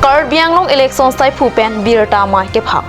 Karbi anglong election sai phupen birta mai ke phak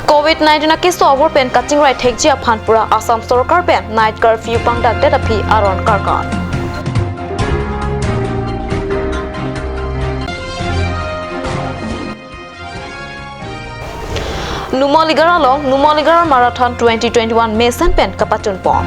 COVID-19 na case over pen cutting right thekji aphanpura Assam sarkar pen night curfew pangdak de aphi aron karkan Numoligara Marathon 2021 Mason Pen Kapatun Pong.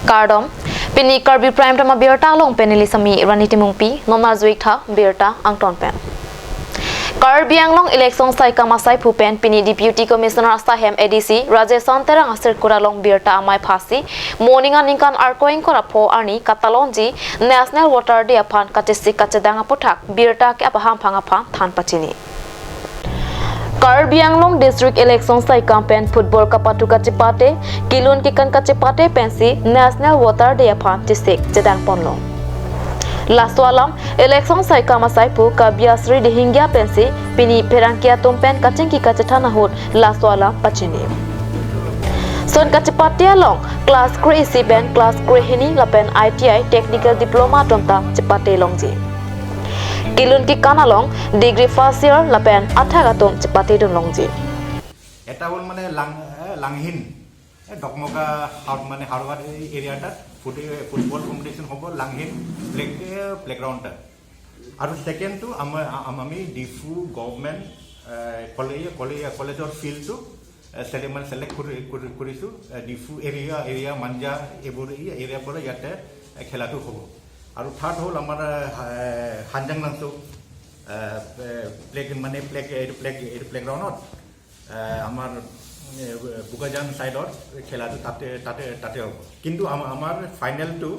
Kardom Pini Karbi Prime Tama Birta Long Penilisami Raniti Mungpi Noma Zuikha Birta Angton Pen. Karbi Anglong election sai kamasai phupen Pini Deputy Commissioner Asahem ADC Rajesan Terang Asir Kuralong Birta Amai Phasi Morninga Ninkan Arkoing Korapho Arni Katalonji National Water Day Aphan Katisi Kachedanga Puthak Birta ke apaham phangapha than pachini Karbi Anglong District Election Sai Campaign Football Kapatu Kachipate Kilun Kikan Kachipate Pensi National Water Day Aphan Tisik Jedang Ponlong Laswalam election sai kamasai pu kabiasri dihingya pensi pini perangkia tumpen kacengki kacethana hot laswalam pachini son kachipatia long class grade C-Ben class grade hini lapen ITI technical diploma tomta chipate longji kilun ki kanalong degree first year lapen athagatom chipate don longji eta hol mane langhin Dokmoka মানে হারওয়ার এরিয়াটা football competition হব লাংহিন প্লেগ্রাউন্ডটা আর second two আমি Diphu government কলেজৰ ফিল্ডটো select কৰিছো Diphu area Manza এইবোৰ এৰিয়াৰ পৰা ইয়াতে খেলাটো হ'ব আৰু থাৰ্ড হ'ল আমাৰ হানজাং লাংচো প্লেগ্ৰাউণ্ডত আমাৰ বুকাজান সাইডৰ খেলাটো তাতে হ'ব কিন্তু আমাৰ final to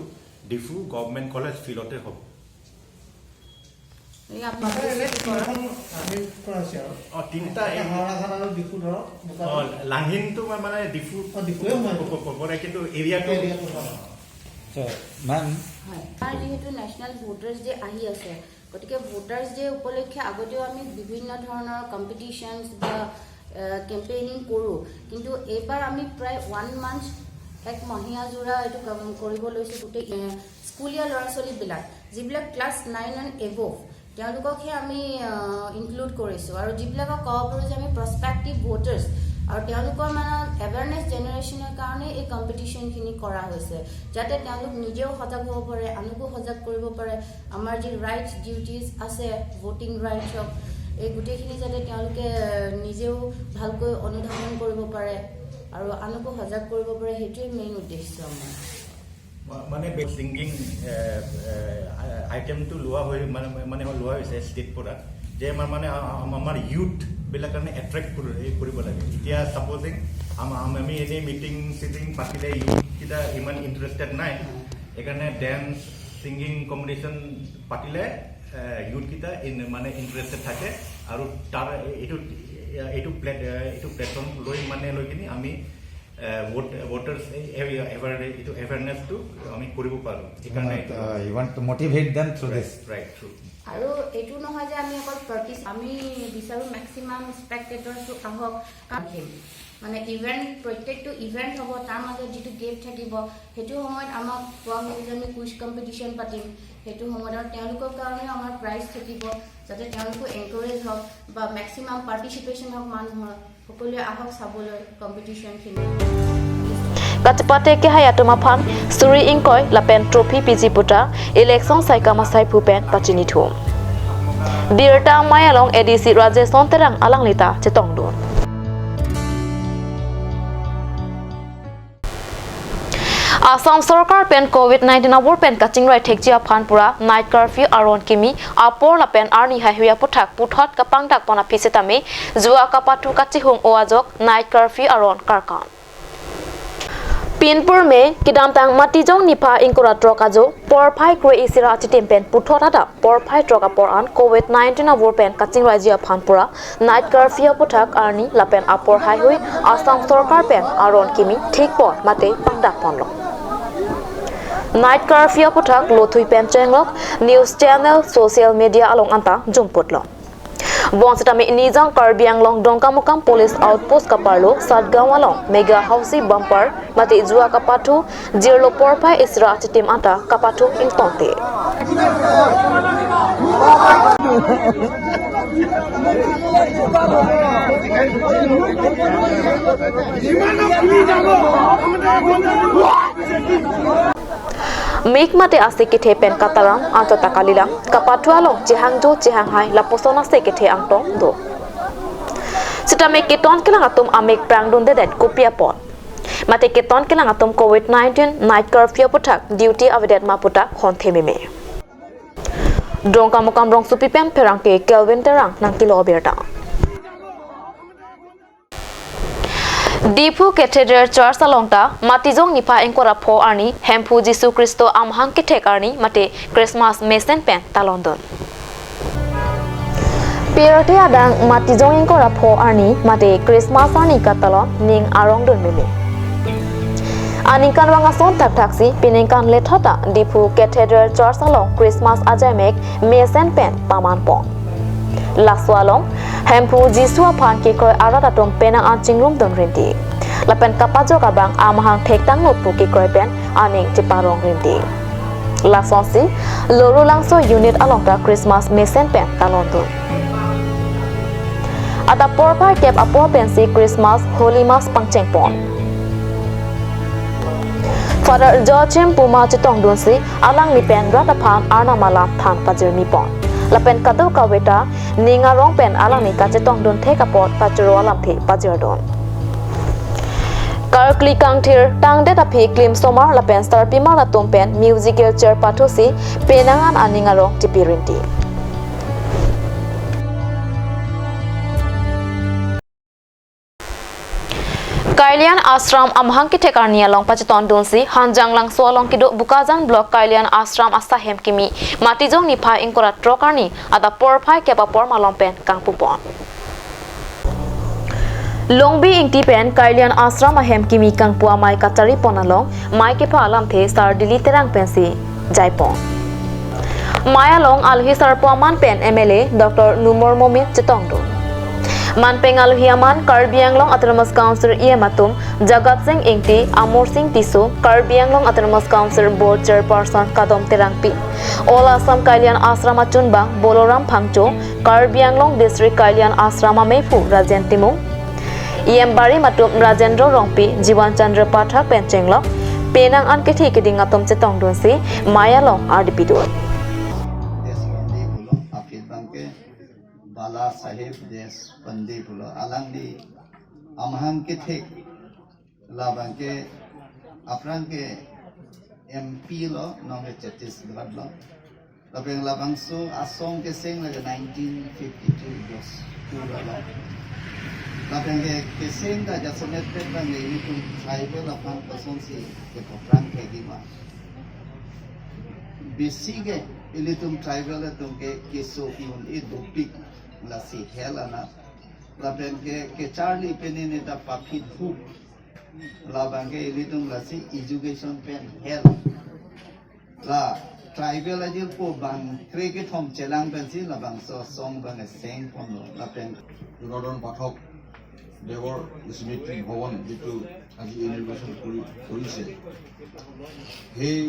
Diphu government college ফিল্ডতে হ'ব তিনিটা লাংহিনটো মানে ডিফু কৰে কিন্তু এৰিয়াটো যেহেতু নেশ্যনেল ভোটাৰ্ছ ডে আহি আছে গতিকে ভোটাৰ্ছ ডে উপলক্ষে আগতেও আমি বিভিন্ন ধৰণৰ কম্পিটিশ্যনছ বা কেম্পেইনিং কৰোঁ কিন্তু এইবাৰ আমি প্ৰায় 1 মান্থ এক মহিয়া জোৰা এইটো কৰিব লৈছোঁ গোটেই স্কুলীয়া ল'ৰা ছোৱালীবিলাক যিবিলাক ক্লাছ 9 এণ্ড এবভ তেওঁলোককহে আমি ইনক্লুড কৰিছোঁ আৰু যিবিলাকক ক'ব পাৰোঁ যে আমি প্ৰস্পেক্টিভ ভোটাৰ্ছ আৰু তেওঁলোকৰ মানে এৱাৰনেছ জেনেৰেশ্যনৰ কাৰণে এই কম্পিটিশ্যনখিনি কৰা হৈছে যাতে তেওঁলোক নিজেও সজাগ হ'ব পাৰে আনকো সজাগ কৰিব পাৰে আমাৰ যি ৰাইটছ ডিউটিজ আছে ভোটিং ৰাইটছক এই গোটেইখিনি যাতে তেওঁলোকে নিজেও ভালকৈ অনুধাৱন কৰিব পাৰে আৰু আনকো সজাগ কৰিব পাৰে সেইটোৱে মেইন উদ্দেশ্য মানে সিংগিং আইটেমটো লোৱা হৈ মানে লোৱা হৈছে ষ্টেট পৰা যে মানে আমাৰ ইউথ বিলাক কাৰণে এট্ৰেক্ট কৰিব লাগে এতিয়া সাপোজিং আমি এনে মিটিং সিটিং পাতিলে ইউথ কিটা ইমান ইন্টাৰেষ্টেড নাই এখানে ড্যান্স সিংগিং কম্পিটিশন পাতিলে ইউথ কিটা মানে ইন্টাৰেষ্টেড থাকে আৰু তাৰ এইটো প্লেটফৰ্ম লৈ কিনি আমি voters awareness to আমি কৰিব পাৰো এখানে you want to motivate them through this right true আৰু এটো নহয় যে আমি অকল আমি বিচাৰো ম্যাক্সিমাম স্পেক্টেটৰছ আহক মানে ইভেন্ট প্ৰত্যেকটো ইভেন্ট হ'ব তাৰ মাজত যেটো গেপ থাকিব হেতু সময়ত আমাক কোৱা হয় যে আমি কুইজ কম্পিটিশন পাতিম হেতু সময়ত তেওঁলোকৰ কাৰণে আমাৰ প্ৰাইজ থাকিব যাতে তেওঁলোকো এনকাৰেজ হওক বা ম্যাক্সিমাম পাৰ্টিসিপেশন হওক মানুহৰ সকলোৱে আহক চাবলৈ কম্পিটিশনখিনি Katipate ke hayatuma phan Suri Inkoi lapen trophy PG puta election sai kamasai phupen pachini thu Birta Mayalong ADC Rajeson Terang Alanglita Chetongdon Assam Sarkar pen COVID-19 awar pen kaching right thekjia phanpura night curfew aron kimi apor lapen arni haihuya puthak puthot kapang dak pona pisitame jua kapatu kachihung oajok night curfew aron karkan Pinpur me kidam tang matijong nipa inkura trokajo porphai kre isira chitempen puthota porphai troka poran COVID-19 awar pen kaching rajya phanpura night curfew puthak arni lapen apor hai hui Assam Sarkar pen aron kimi thik por mate pangdak ponlo Night curfew puthak lothui pencenglok news channel social media along anta jumputlo. Bonsitami nijang Karbi anglong dongkamukam police outpost kaparlo Satgaon along mega housey bumper mati jua kapathu jirlo porpai isra chitim anta kapathu intonte. Mik mate ase kithe pen katarang anto takalilang kapathu along jehangjo jehanghai laposona se kithe angtong do. Sitame keton kelang atum amek prangdun dedet kopia pot. Mate keton kelang atum COVID-19 night curfew putak duty avedet maputak honthememe. Dongka mukam rong supipen perangke Kelvin terang nang kilo berta. Dipu Cathedral Church alongta matijong nipa engkora pho arni hempu Jisu Kristo amhang ke thekarni mate Christmas mesen pen talondon. Perote adang matijong engkora pho arni mate Christmas arni katalon ning arong don meme. Aningkan wangason tak taksi piningkan lethota Dipu Cathedral Church along Christmas ajamek mesen pen paman pon. Laswalong hempu Jisu aphan ke koi aratatom penang anchingrum don rinti. Lapen kapajo kabang amahang thektang notpu ke koi pen aning tiparong rinti. Lasonsi loru langso unit alongta Christmas mesen pen talondun. Ada porpa kep apo pensi Christmas Holy Mass pangcheng pon. Father Joachim Puma chitong dunsi alang ni pen rataphan arnamalam thang pajir mi pon. Lapen kado kaweta ninga rong pen alang ni kachetong dun the kapot pachuro alam the pajir don. Karkli kangthir tang de tapi klim somar lapen star pima la pen musical chair pathosi penangan aninga rong tipirinti. Kailian Ashram amhang ki thekarni along pachiton donsi hanjang lang so along kido Bukazan block Kailian Ashram asahem kimi matijong nipa ingkora trokarni ada porphai kepapor malong pen kangpupon. Longbi ingti pen Kailian Ashram ahem kimi kangpua mai katari ponalong mai kepa alam the star dili terang pensi jaipon. Maya long alhi sarpuaman pen MLA Dr. Numor Momit Chitongdo. Manpeng alhiaman Karbi anglong autonomous council iematum Jagat Singh Ingti Amor Singh Tisu Karbi anglong autonomous council board chairperson Kadom Terangpi All Assam Kailian Asrama Chunbang Boloram Phangcho Karbi anglong district Kailian Asrama Meifu Rajen Timung Iembari matum Rajendra Rongpi Jiwan Chandra Pathak Penchenglok Penang anke thikiding atom chetong donsi Maya long RDP do Bala Sahib Des Pandi Pulo Alang di Amhang ke Thik Labang ke Aprang ke MP lo Nong Chhattisgarh lo Labang labang su Asong ke Sing laga 1952 dos Pura lo Labang ke Sing da Jasonet Petang le ini pun tribal apang pasong si ke Aprang ke Gima Bisige ilitum tribal tum ke Kiso Iun Idupik la si helana la benke Charlie penine da papit hu la bange litung la si education pen hel la tribal ajil po bang kreke thom chelang pen si la bang so song bang seng pon la pen Janardan পাঠক দেৱৰ স্মৃতি ভৱন যিটো আজি invasion কৰিছে সেই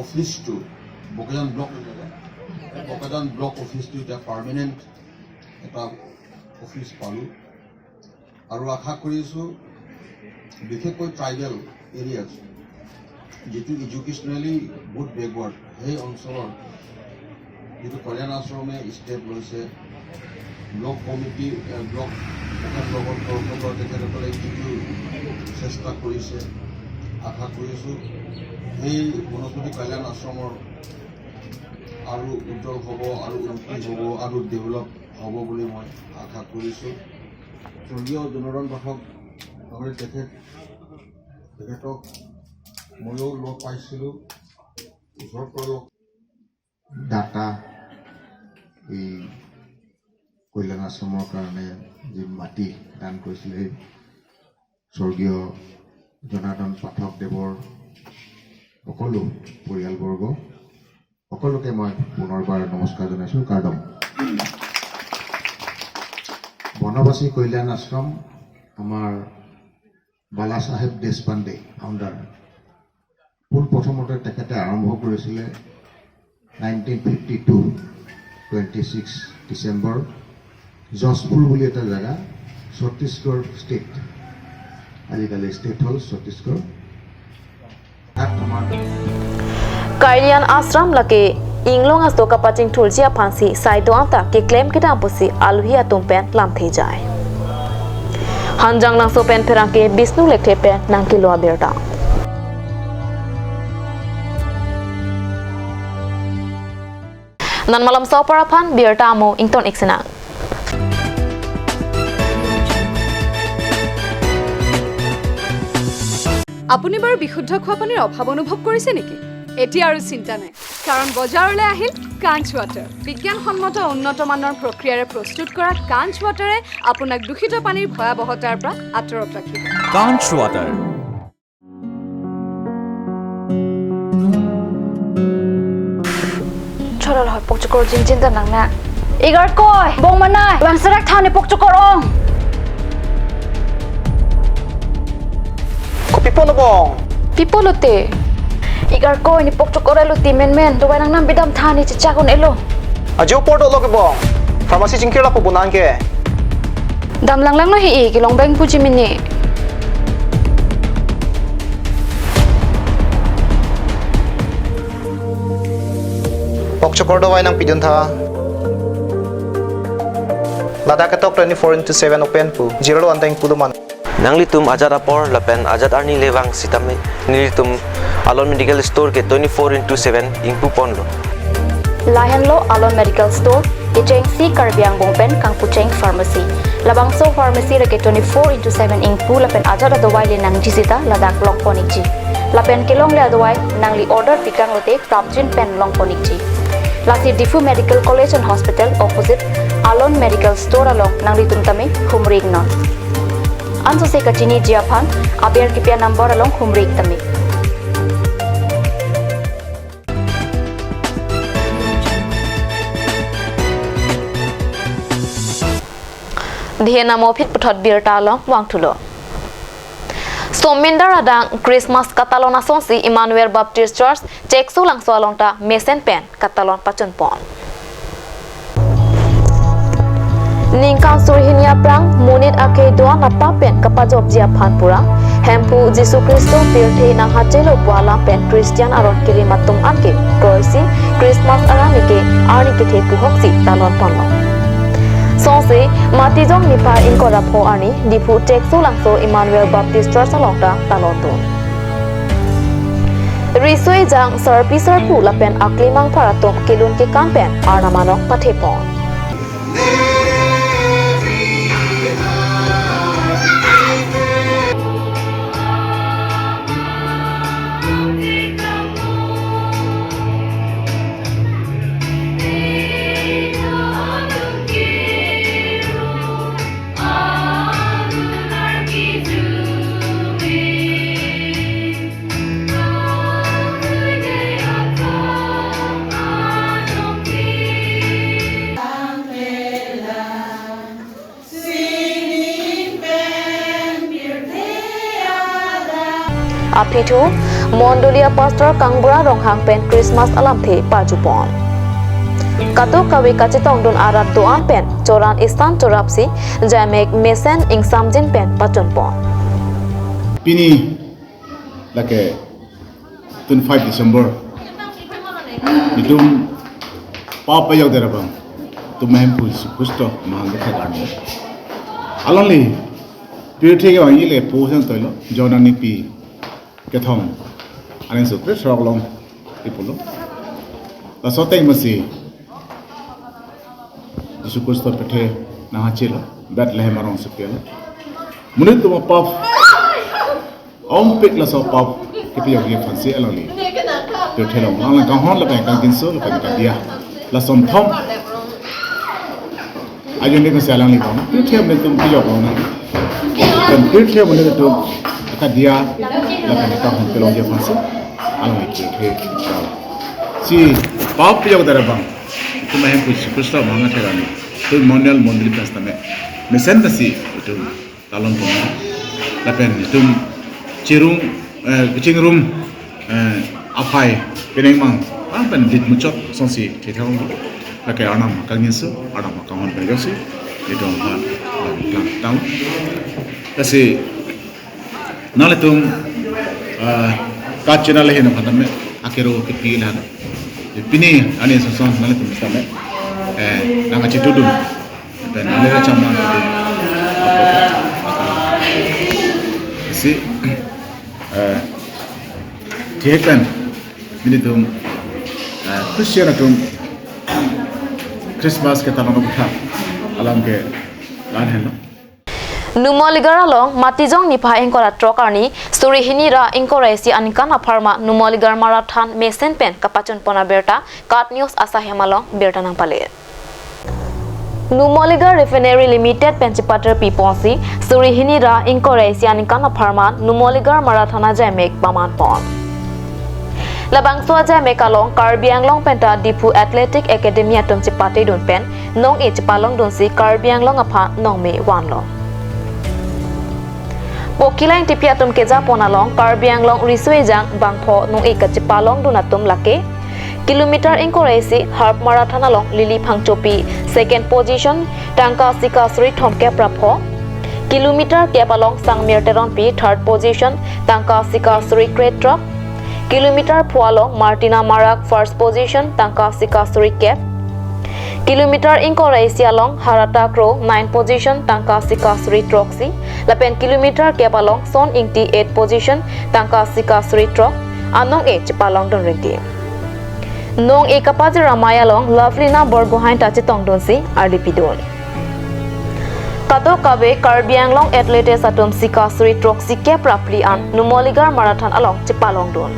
অফিচটো Bokajan block অফিচটো এতিয়া permanent এটা office পালোঁ আৰু আশা কৰিছোঁ বিশেষকৈ ট্ৰাইবেল এৰিয়াত যিটো এডুকেশ্যনেলি বহুত বেকৱাৰ্ড সেই অঞ্চলৰ যিটো কল্যাণ আশ্ৰমে ষ্টেপ লৈছে ব্লক কমিটি ব্লকৰ তৰফৰ তেখেতসকলে যিটো চেষ্টা কৰিছে আশা কৰিছোঁ সেই বনস্পতি কল্যাণ আশ্ৰমৰ আৰু উজ্জ্বল হ'ব আৰু উন্নতি হ'ব আৰু ডেভেলপ হ'ব বুলি মই আশা কৰিছোঁ স্বৰ্গীয় জনাৰ্দন পাঠক ডাঙৰীয়া তেখেতক ময়ো লগ পাইছিলোঁ ওচৰত লগ ডাটা এই কল্যাণ আশ্ৰমৰ কাৰণে যি মাটি দান কৰিছিল সেই স্বৰ্গীয় জনাৰ্দন পাঠকদেৱৰ সকলো পৰিয়ালবৰ্গ সকলোকে মই পুনৰবাৰ নমস্কাৰ জনাইছোঁ। কাৰ্ডম বনবাসী কল্যাণ আশ্ৰম আমাৰ বালা চাহেব দেশপাণ্ডে ফাউণ্ডাৰ পোনপ্ৰথমতে তেখেতে আৰম্ভ কৰিছিলে 1952 26 ডিচেম্বৰ জজপুৰ বুলি এটা জেগা ছত্তীশগড় ষ্টেট, আজিকালি ষ্টেট হ'ল ছত্তীশগড়। তাত আমাৰ Kalian asram laki inglong asto kapacing tulsia pansi sai doang ta ke claim kita apusi alhi atum pen lam thei jai. Hanjang lang so pen perang ke bisnu lekte pen nang kilo aberta. Nan malam sau parapan berta amo ington iksenang. আপুনি বাৰু বিশুদ্ধ খোৱা পানীৰ অভাৱ অনুভৱ কৰিছে নেকি? এতিয়া আৰু চিন্তা নাই, কাৰণ বজাৰলৈ আহিল কাঞ্চ ৱাটাৰ। বিজ্ঞানসন্মত উন্নত মানৰ প্ৰক্ৰিয়াৰে প্ৰস্তুত কৰা কাঞ্চ ৱাটাৰে আপোনাক দূষিত পানীৰ ভয়াৱহতাৰ পৰা আঁতৰত ৰাখিব। কাঞ্চ water Chorol hoy pokchokor jinjin ta nangna. Igar koi bong manai wangsarak thane pokchokor ong. Ko pipolo bong. Pipolo te. Igar koi ni pokchokor elo ti men dowai nang nam bidam thani chichakon elo. Ajo porto lo ke bong. Pharmacy jingkir la po bunan ke. Dam lang no hi ki long beng puji mini. Pokchokor dawai nang pidun tha. Lada ke tok 24/7 open pu. Zero anteng puluman. Nanglitum ajat apor lapen ajat arni lewang sitame nilitum alon medical store ke 24/7 ingpu ponlo. Lahen lo alon medical store icheng si karbiang bongpen kang pucheng pharmacy. Labang so pharmacy reke 24/7 ingpu lapen ajat adawai le nang jisita ladak long ponikji. Lapen kelong le adawai nang li order pikang lote prapjin pen long ponikji. Lasi Difu Medical College and Hospital opposite Alon Medical Store along nang litum tame humrig non. Anso se kachini jiaphan aber kipia number along humrig tame. Dhiena mofit puthot birta along wangthulo. Somminder adang Christmas katalon asonsi Emmanuel Baptist Church Cheksu langso alongta mesen pen katalon pachon pon. Ningkang surhinia prang munit ake doa napa pen kapajok jia phanpura hempu Jesu Kristo pirthe nang hachelo bwala pen Christian aron kilimatum anke kroisi Christmas aranike arnike the puhoksi talon ponlo. Sonse matijong nipa inkora pho ani dipu Cheksu langso Emmanuel Baptist Church alongta talonton. Risui jang sarpi sarpu lapen aklimang paratom kilun ke kampen arnamanok pathepon. Apitu Mondolia Pastor Kangbura Ronghang pen Christmas alam the pajupon. Kato kawe kacitong don arat doan pen coran istan corapsi jamek mesen ing samjin pen pachon pon. Pini lake 25 December idum papa yaw derabam tumhem pusto mahang khagarni alonli pirthe ke wangi le posen toilo jonani pi kethong aning supre sroglong ipulo la soteng masi Jesu Kristo pithe na hachila Bethlehem arong sepela munit tu pap om pit la so pap kipi yogi fansi aloli pithe long lang kang hon la kang kinso la kang dia la som thom ayun ni masalang ni kong pithe men tum pi yog long kan pithe mun tu ka dia la kang kang hon pelong dia fansi alam itu si pop yang ada bang itu mahen kusta manga terani itu mondial mondial pesta mesen tasi itu talon pun lapen itu kucing room apai peneng mang pen dit mucot sonsi kita pakai anam kangin su anam kawan pergi itu apa tahu kasi nale tum kacina lehin apa namanya akhirnya kepilah pini ane sosan nale tum sama nama citudum dan nale macam mana kasi tiakan ini tum Christian tum Christmas kita nak buka alam ke lain lah. Numoligar along matijong nipa engkora trokarni story hinira engkora si anikana pharma numoligar marathon mesen pen kapachon pona berta kat news asa hemalong berta nang pale Numoligar Refinery Limited penchipater piponsi story hinira engkora si anikana pharma numoligar marathon jamek paman pon Labang suaja mekalong Karbi anglong penta Dipu Athletic Academy atom chipate don pen nong e chipalong don si Karbi anglong apha nong me wan lo Pokilang tipi atom keja ponalong Karbi anglong riswejang bangpho nong e chipalong don atom lake kilometer inkoresi half marathon along Lili Phangchopi second position Tangka Sika Sri Thomke prapho kilometer kepalong Sangmir Teron pi third position Tangka Sika Sri Kretrok kilometer Pualong Martina Marak first position Tangka Sikasuri Cap kilometer Inkoraisi along Harata Crow 9 position Tangka Sikasuri Troxy lapen kilometer Cap along Son Ingti 8 position Tangka Sikasuri Trok anong e chipalong don rinti nong e kapaji ramaya long Lovelina Borgohain tachitong don si RDP don Kato kabe Karbi anglong athletes atom Sikasuri Troxy Cap rapli an numoligar marathon along chipalong don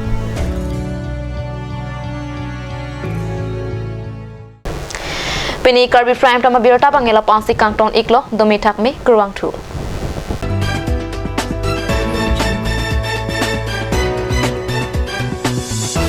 Pini Karbi Prime Tama Birta Bangela Pansi Kangton Iklo Domi Takmi Kurwang 2